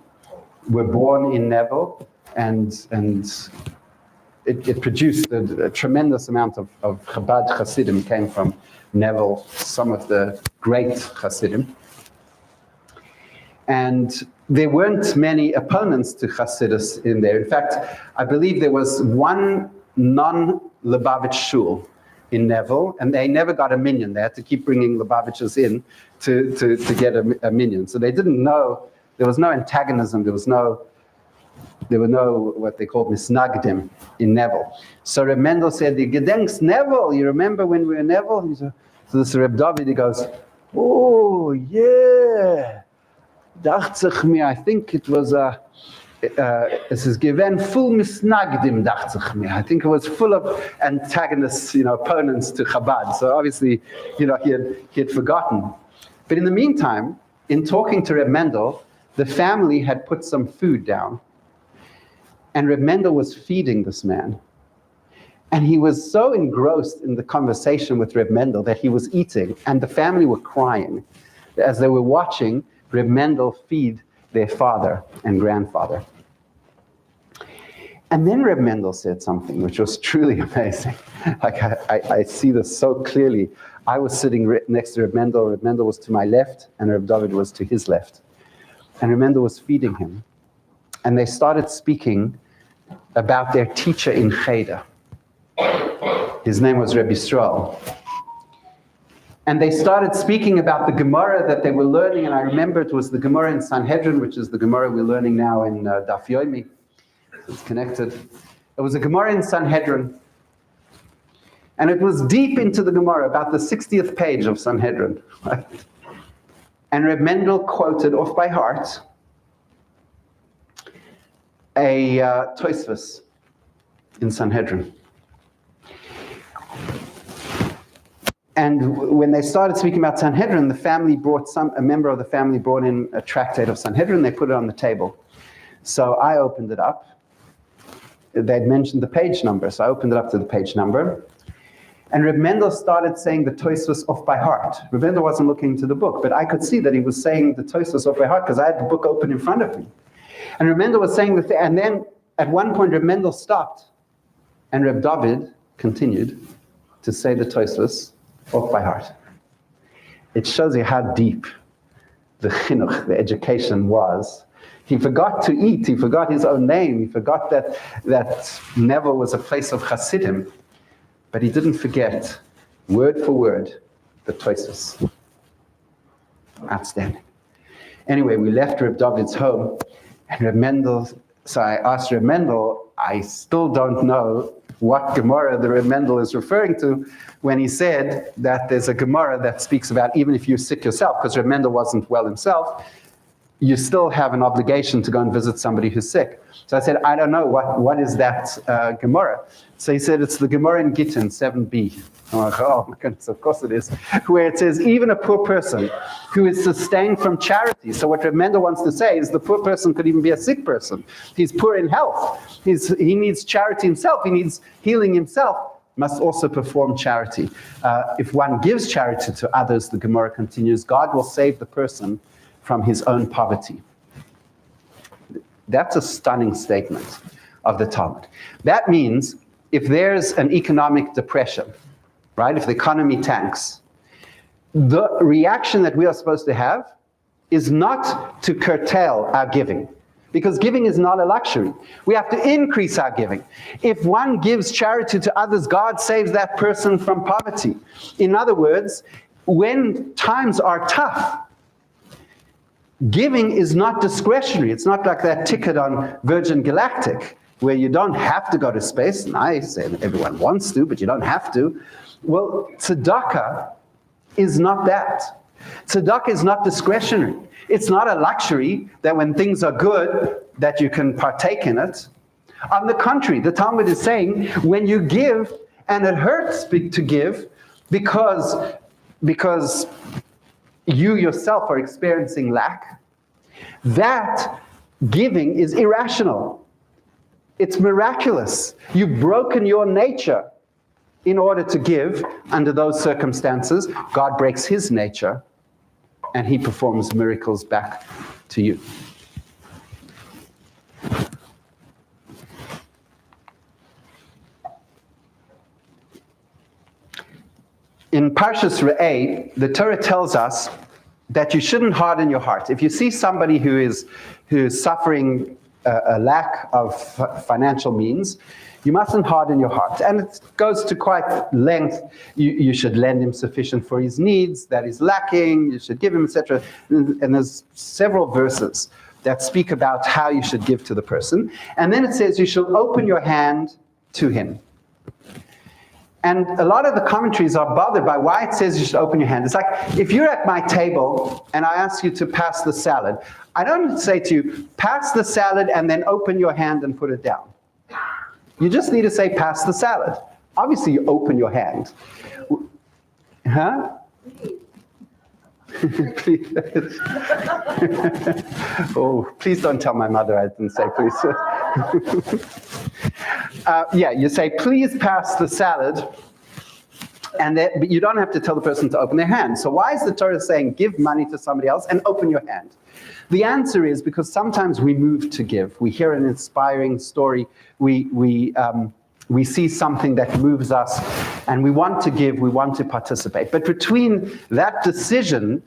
[SPEAKER 2] were born in Neville, and it produced a tremendous amount of Chabad Hasidim came from Neville, some of the great Hasidim. And there weren't many opponents to Hasidus in there. In fact, I believe there was one non-Lubavitch shul in Neville, and they never got a minyan. They had to keep bringing Lubavitchers in to get a minyan. So they didn't know, there was no antagonism, there were no what they called misnagdim in Neville. So Reb Mendel said, "The gedenks Neville, you remember when we were in Neville?" So this Reb David, he goes, "Oh, yeah. Dacht sich mir, I think it was es is given full misnagdim, dacht sich mir. I think it was full of antagonists, opponents to Chabad." So obviously, he had forgotten. But in the meantime, in talking to Reb Mendel, the family had put some food down. And Reb Mendel was feeding this man. And he was so engrossed in the conversation with Reb Mendel that he was eating, and the family were crying as they were watching Reb Mendel feed their father and grandfather. And then Reb Mendel said something which was truly amazing. Like I see this so clearly. I was sitting next to Reb Mendel. Reb Mendel was to my left, and Reb David was to his left. And Reb Mendel was feeding him. And they started speaking about their teacher in Cheder. His name was Rabbi Yisrael. And they started speaking about the Gemara that they were learning, and I remember it was the Gemara in Sanhedrin, which is the Gemara we're learning now in Daf Yomi. It's connected. It was a Gemara in Sanhedrin, and it was deep into the Gemara, about the 60th page of Sanhedrin. Right? And Reb Mendel quoted off by heart a Tosfos in Sanhedrin. And when they started speaking about Sanhedrin, the family a member of the family brought in a tractate of Sanhedrin. They put it on the table. So I opened it up. They'd mentioned the page number, so I opened it up to the page number. And Reb Mendel started saying the Tosfos off by heart. Reb Mendel wasn't looking into the book, but I could see that he was saying the Tosfos off by heart because I had the book open in front of me. And Reb Mendel was saying the thing, and then at one point Reb Mendel stopped, and Reb David continued to say the Tosfos off by heart. It shows you how deep the chinuch, the education was. He forgot to eat, he forgot his own name, he forgot that Neville was a place of Hasidim, but he didn't forget, word for word, the Tosfos. Outstanding. Anyway, we left Reb David's home, and Reb Mendel, so I asked Reb Mendel, I still don't know what Gemara the Reb Mendel is referring to when he said that there's a Gemara that speaks about even if you're sick yourself, because Reb Mendel wasn't well himself, you still have an obligation to go and visit somebody who's sick. So I said, I don't know, what is that Gemara? So he said, it's the Gemara in Gittin, 7b. I'm like, oh my goodness, of course it is. Where it says, even a poor person who is sustained from charity. So what Reb Mendel wants to say is the poor person could even be a sick person. He's poor in health. He needs charity himself. He needs healing himself. Must also perform charity. If one gives charity to others, the Gemara continues, God will save the person from his own poverty. That's a stunning statement of the Talmud. That means if there's an economic depression, right, if the economy tanks, the reaction that we are supposed to have is not to curtail our giving, because giving is not a luxury. We have to increase our giving. If one gives charity to others, God saves that person from poverty. In other words, when times are tough, giving is not discretionary. It's not like that ticket on Virgin Galactic, where you don't have to go to space. Nice, and everyone wants to, but you don't have to. Well, tzedakah is not that. Tzedakah is not discretionary. It's not a luxury that when things are good, that you can partake in it. On the contrary, the Talmud is saying, when you give, and it hurts to give, because you yourself are experiencing lack, that giving is irrational. It's miraculous. You've broken your nature in order to give under those circumstances. God breaks his nature, and he performs miracles back to you. In Parshas Re'eh, the Torah tells us that you shouldn't harden your heart. If you see somebody who is suffering a lack of financial means, you mustn't harden your heart. And it goes to quite length. You should lend him sufficient for his needs, that is lacking, you should give him, etc. And there's several verses that speak about how you should give to the person. And then it says you shall open your hand to him. And a lot of the commentaries are bothered by why it says you should open your hand. It's like, if you're at my table and I ask you to pass the salad, I don't say to you, pass the salad and then open your hand and put it down. You just need to say, pass the salad. Obviously, you open your hand. Huh? Please. Oh, please don't tell my mother I didn't say please. Yeah, you say, please pass the salad, but you don't have to tell the person to open their hand. So why is the Torah saying give money to somebody else and open your hand? The answer is because sometimes we move to give. We hear an inspiring story. We see something that moves us, and we want to give, we want to participate. But between that decision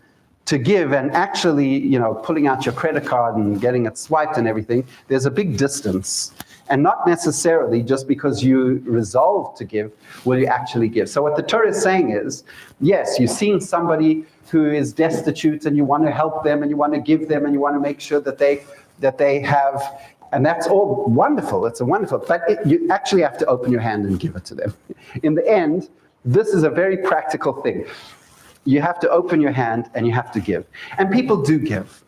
[SPEAKER 2] to give and actually, pulling out your credit card and getting it swiped and everything, there's a big distance. And not necessarily just because you resolve to give, will you actually give. So what the Torah is saying is, yes, you're seeing somebody who is destitute and you want to help them and you want to give them and you want to make sure that they have, and that's all wonderful. It's a wonderful, but you actually have to open your hand and give it to them. In the end, this is a very practical thing. You have to open your hand and you have to give. And people do give.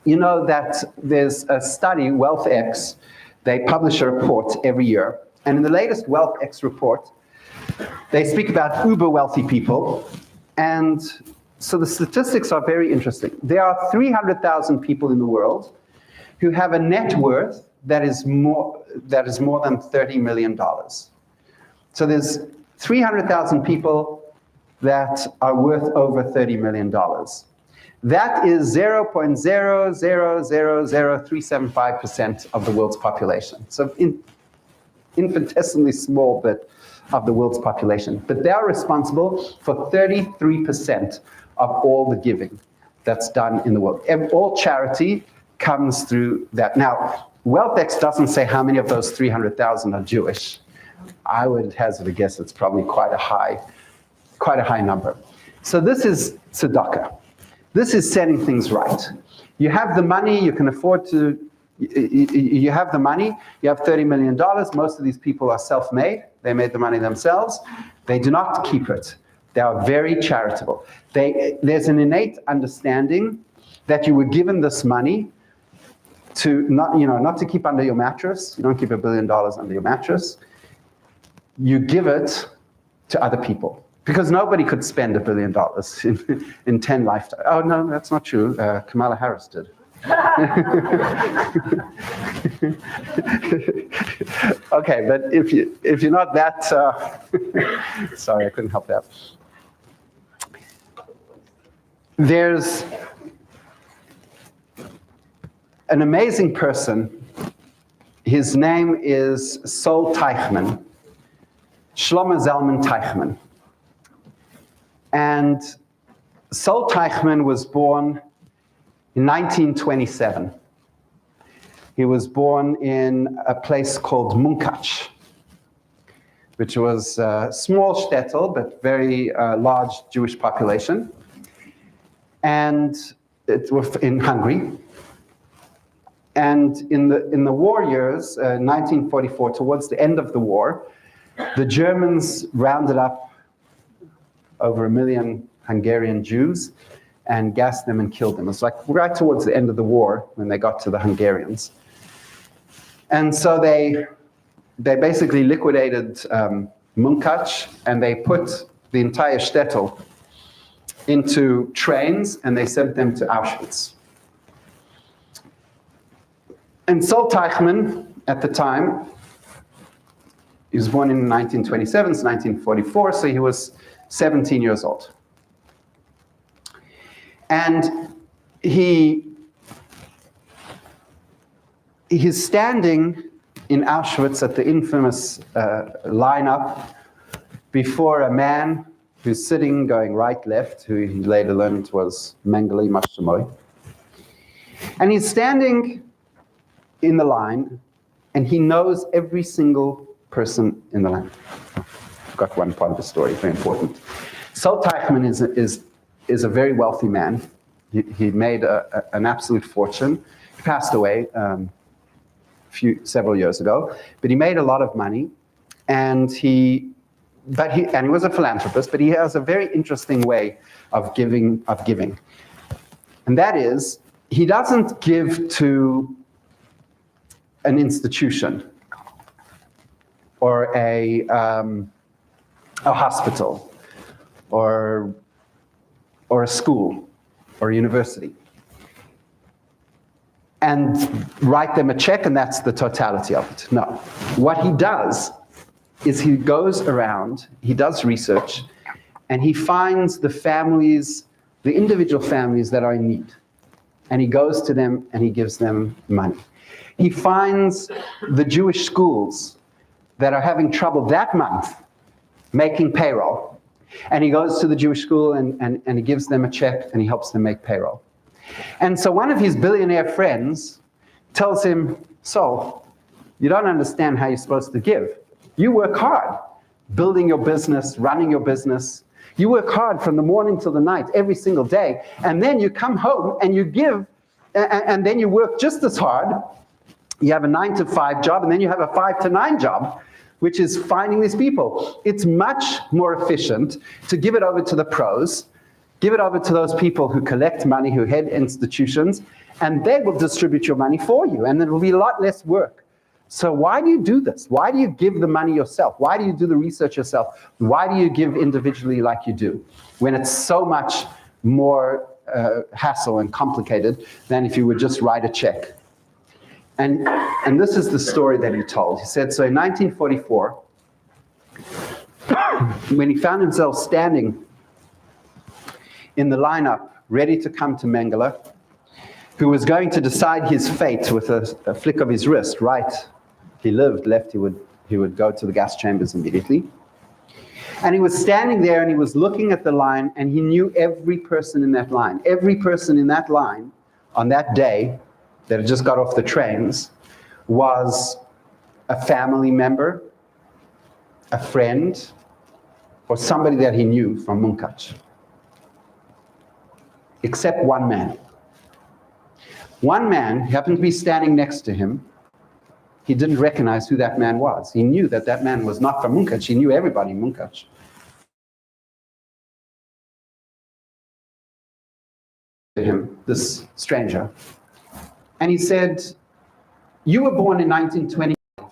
[SPEAKER 2] You know that there's a study, WealthX, they publish a report every year. And in the latest WealthX report, they speak about uber wealthy people. And so the statistics are very interesting. There are 300,000 people in the world who have a net worth that is more than $30 million. So there's 300,000 people that are worth over $30 million. That is 0.0000375% of the world's population. So infinitesimally small bit of the world's population. But they are responsible for 33% of all the giving that's done in the world. All charity comes through that. Now, WealthX doesn't say how many of those 300,000 are Jewish. I would hazard a guess it's probably quite a high number. So this is tzedakah. This is setting things right. You have the money, you can afford to, you have the money, you have $30 million. Most of these people are self-made. They made the money themselves. They do not keep it. They are very charitable. There's an innate understanding that you were given this money to not to keep under your mattress. You don't keep $1 billion under your mattress. You give it to other people. Because nobody could spend $1 billion in 10 lifetimes. Oh, no, that's not true. Kamala Harris did. Okay, but if you're not that, sorry, I couldn't help that. There's an amazing person. His name is Sol Teichmann, Shlomo Zalman Teichmann. And Sol Teichmann was born in 1927. He was born in a place called Munkac, which was a small shtetl, but very large Jewish population. And it was in Hungary. And in the war years, 1944, towards the end of the war, the Germans rounded up over 1 million Hungarian Jews and gassed them and killed them. It was like right towards the end of the war when they got to the Hungarians. And so they basically liquidated Munkac, and they put the entire shtetl into trains, and they sent them to Auschwitz. And Sol Teichmann, at the time, he was born in 1927, it's 1944, so he was 17 years old. And he's standing in Auschwitz at the infamous lineup before a man who's sitting going right, left, who he later learned was Mengele Mashtamoy. And he's standing in the line, and he knows every single person in the line. I forgot one part of the story, very important. Sol Teichmann is a very wealthy man. He made an absolute fortune. He passed away several years ago, but he made a lot of money, and he was a philanthropist, but he has a very interesting way of giving. And that is, he doesn't give to an institution or a hospital or a school or a university and write them a check and that's the totality of it. No. What he does is he goes around, he does research, and he finds the families, the individual families that are in need. And he goes to them and he gives them money. He finds the Jewish schools that are having trouble that month making payroll. And he goes to the Jewish school and he gives them a check and he helps them make payroll. And so one of his billionaire friends tells him, "So, you don't understand how you're supposed to give. You work hard building your business, running your business. You work hard from the morning till the night, every single day. And then you come home and you give, and then you work just as hard. You have a 9-to-5 job, and then you have a 5-to-9 job, which is finding these people. It's much more efficient to give it over to the pros, give it over to those people who collect money, who head institutions, and they will distribute your money for you, and it will be a lot less work. So why do you do this? Why do you give the money yourself? Why do you do the research yourself? Why do you give individually like you do, when it's so much more hassle and complicated than if you would just write a check?" And this is the story that he told. He said, so in 1944, when he found himself standing in the lineup, ready to come to Mengele, who was going to decide his fate with a flick of his wrist, right? He lived, left, he would go to the gas chambers immediately. And he was standing there and he was looking at the line, and he knew every person in that line. Every person in that line on that day that had just got off the trains was a family member, a friend, or somebody that he knew from Munkac. Except one man. One man happened to be standing next to him. He didn't recognize who that man was. He knew that that man was not from Munkac. He knew everybody in Munkac. To him, this stranger. And he said, "You were born in 1925.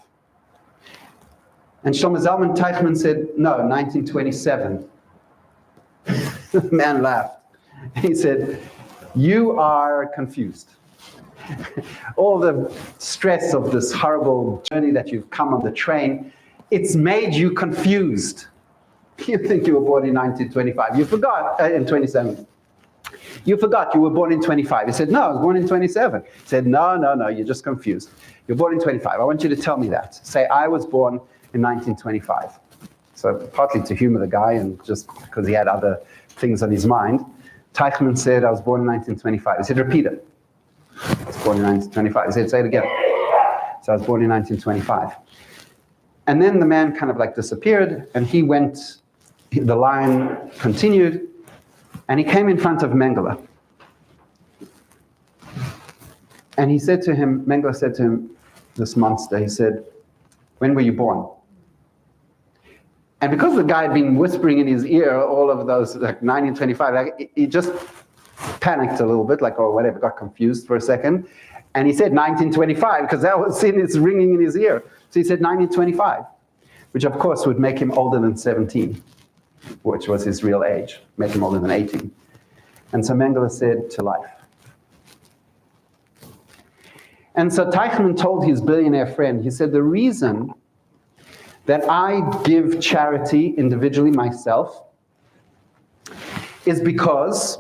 [SPEAKER 2] And Shlomo Zalman Teichmann said, "No, 1927. The man laughed. He said, "You are confused. All the stress of this horrible journey that you've come on the train, it's made you confused. You think you were born in 1925. You forgot, in 27. You forgot you were born in 25. He said, "No, I was born in 27. He said, No, you're just confused. You're born in 25. I want you to tell me that. Say, I was born in 1925. So partly to humor the guy and just because he had other things on his mind, Teichmann said, "I was born in 1925. He said, "Repeat it." I was born in 1925. He said, say it again. So I was born in 1925. And then the man kind of like disappeared, and he went, the line continued, and he came in front of Mengele. And he said to him, Mengele said to him, this monster, he said, when were you born? And because the guy had been whispering in his ear all of those, like 1925, like, he just panicked a little bit, like, or whatever, got confused for a second. And he said 1925, because that was it's ringing in his ear. So he said 1925, which of course would make him older than 17, which was his real age, make him older than 18. And so Mengele said, to life. And so Teichmann told his billionaire friend, he said, the reason that I give charity individually myself is because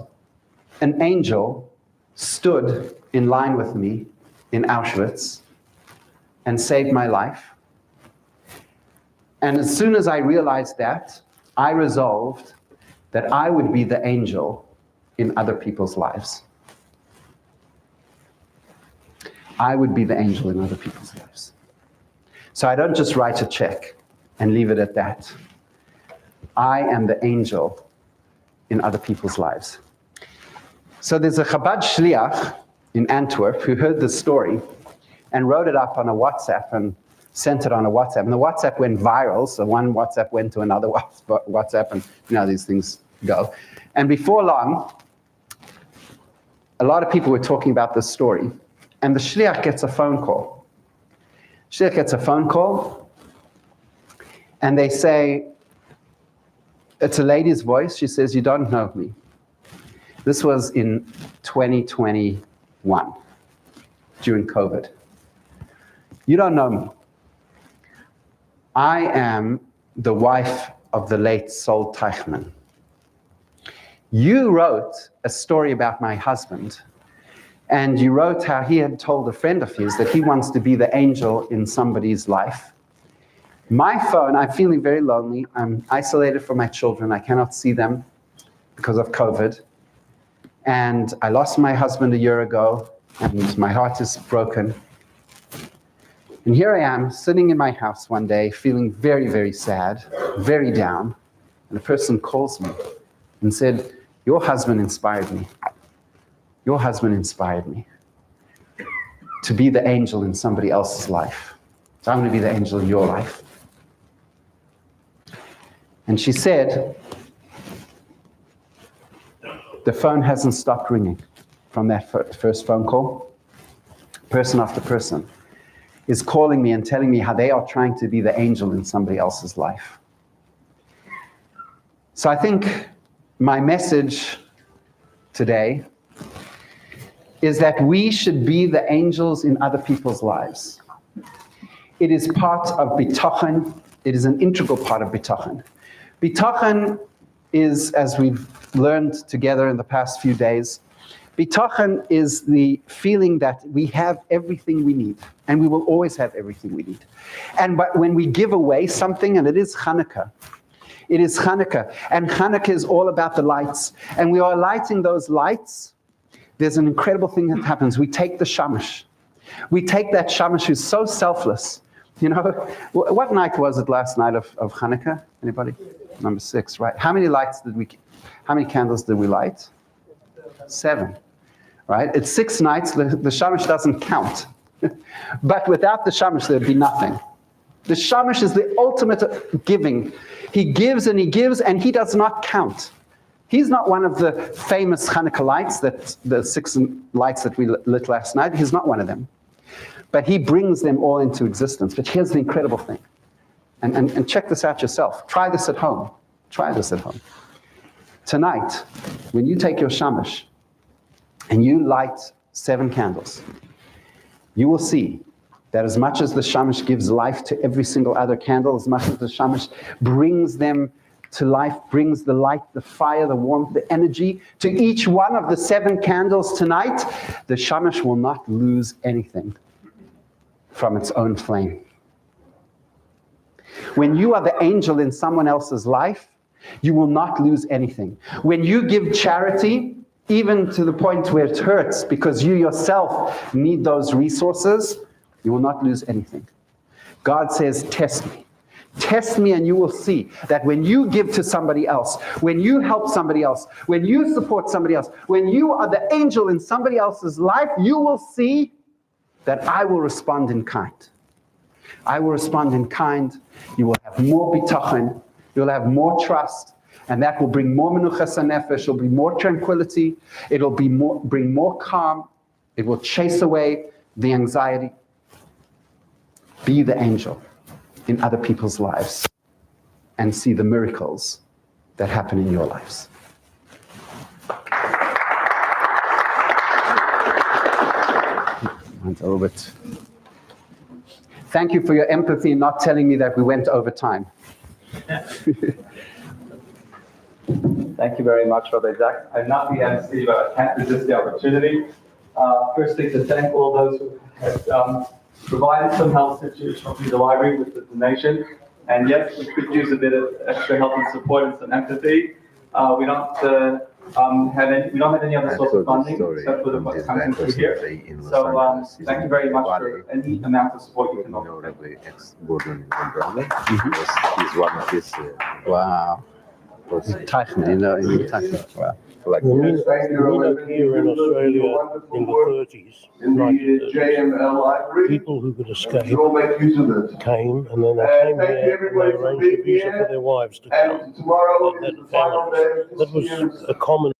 [SPEAKER 2] an angel stood in line with me in Auschwitz and saved my life. And as soon as I realized that, I resolved that I would be the angel in other people's lives. I would be the angel in other people's lives. So I don't just write a check and leave it at that. I am the angel in other people's lives. So there's a Chabad Shliach in Antwerp who heard this story and wrote it up on a WhatsApp and sent it on a WhatsApp. And the WhatsApp went viral, so one WhatsApp went to another WhatsApp, and you know how these things go. And before long, a lot of people were talking about this story. And the Shliach gets a phone call. Shliach gets a phone call, and they say, it's a lady's voice. She says, you don't know me. This was in 2021, during COVID. You don't know me. I am the wife of the late Sol Teichmann. You wrote a story about my husband, and you wrote how he had told a friend of his that he wants to be the angel in somebody's life. My phone, I'm feeling very lonely. I'm isolated from my children. I cannot see them because of COVID. And I lost my husband a year ago, and my heart is broken. And here I am, sitting in my house one day, feeling very, very sad, very down. And a person calls me and said, your husband inspired me. Your husband inspired me to be the angel in somebody else's life. So I'm going to be the angel in your life. And she said, the phone hasn't stopped ringing from that first phone call. Person after person is calling me and telling me how they are trying to be the angel in somebody else's life. So I think my message today is that we should be the angels in other people's lives. It is part of bitachon. It is an integral part of bitachon. Bitachon is, as we've learned together in the past few days, bitachon is the feeling that we have everything we need, and we will always have everything we need. And but when we give away something, and it is Hanukkah, and Hanukkah is all about the lights, and we are lighting those lights. There's an incredible thing that happens. We take the shamash. We take that shamash who's so selfless. You know, what night was it last night of Hanukkah? Anybody? Number 6, right? How many candles did we light? 7, right? It's 6 nights. The shamash doesn't count. But without the shamash, there'd be nothing. The shamash is the ultimate giving. He gives, and he does not count. He's not one of the famous Hanukkah lights, the 6 lights that we lit last night. He's not one of them. But he brings them all into existence. But here's the incredible thing. And check this out yourself. Try this at home. Try this at home. Tonight, when you take your shamash and you light 7 candles, you will see that as much as the shamash gives life to every single other candle, as much as the shamash brings them to life, brings the light, the fire, the warmth, the energy to each one of the 7 candles tonight, the shamash will not lose anything from its own flame. When you are the angel in someone else's life, you will not lose anything. When you give charity, even to the point where it hurts because you yourself need those resources, you will not lose anything. God says, test me. Test me and you will see that when you give to somebody else, when you help somebody else, when you support somebody else, when you are the angel in somebody else's life, you will see that I will respond in kind. I will respond in kind. You will have more bitachon. You'll have more trust. And that will bring more menuchas hanefesh. It'll bring more tranquility. It'll bring more calm. It will chase away the anxiety. Be the angel in other people's lives and see the miracles that happen in your lives. Went over it. Thank you for your empathy in not telling me that we went over time.
[SPEAKER 1] Thank you very much, Rabbi Zach. I'm not the MC, but I can't resist the opportunity. Firstly, to thank all those who have provided some help to the library with the donation. And yes, we could use a bit of extra help and support and some empathy. We don't have any other source of funding except for what's coming through here. So thank you very much for any amount of support you can offer.
[SPEAKER 4] Rabbi he's one of his.
[SPEAKER 2] Wow. Teichen, you know, in Teichen. Wow.
[SPEAKER 4] Like
[SPEAKER 5] Here in Australia in the 30s,
[SPEAKER 6] in the JML library.
[SPEAKER 5] people who could escape
[SPEAKER 6] You all make use of it.
[SPEAKER 5] came, and then they came
[SPEAKER 6] Thank you
[SPEAKER 5] here and
[SPEAKER 6] everybody
[SPEAKER 5] they
[SPEAKER 6] for
[SPEAKER 5] arranged a
[SPEAKER 6] being
[SPEAKER 5] visa
[SPEAKER 6] here.
[SPEAKER 5] for their wives to come.
[SPEAKER 6] And tomorrow
[SPEAKER 5] They
[SPEAKER 6] is
[SPEAKER 5] had
[SPEAKER 6] the final
[SPEAKER 5] families.
[SPEAKER 6] day of
[SPEAKER 5] That
[SPEAKER 6] this year's
[SPEAKER 5] was a common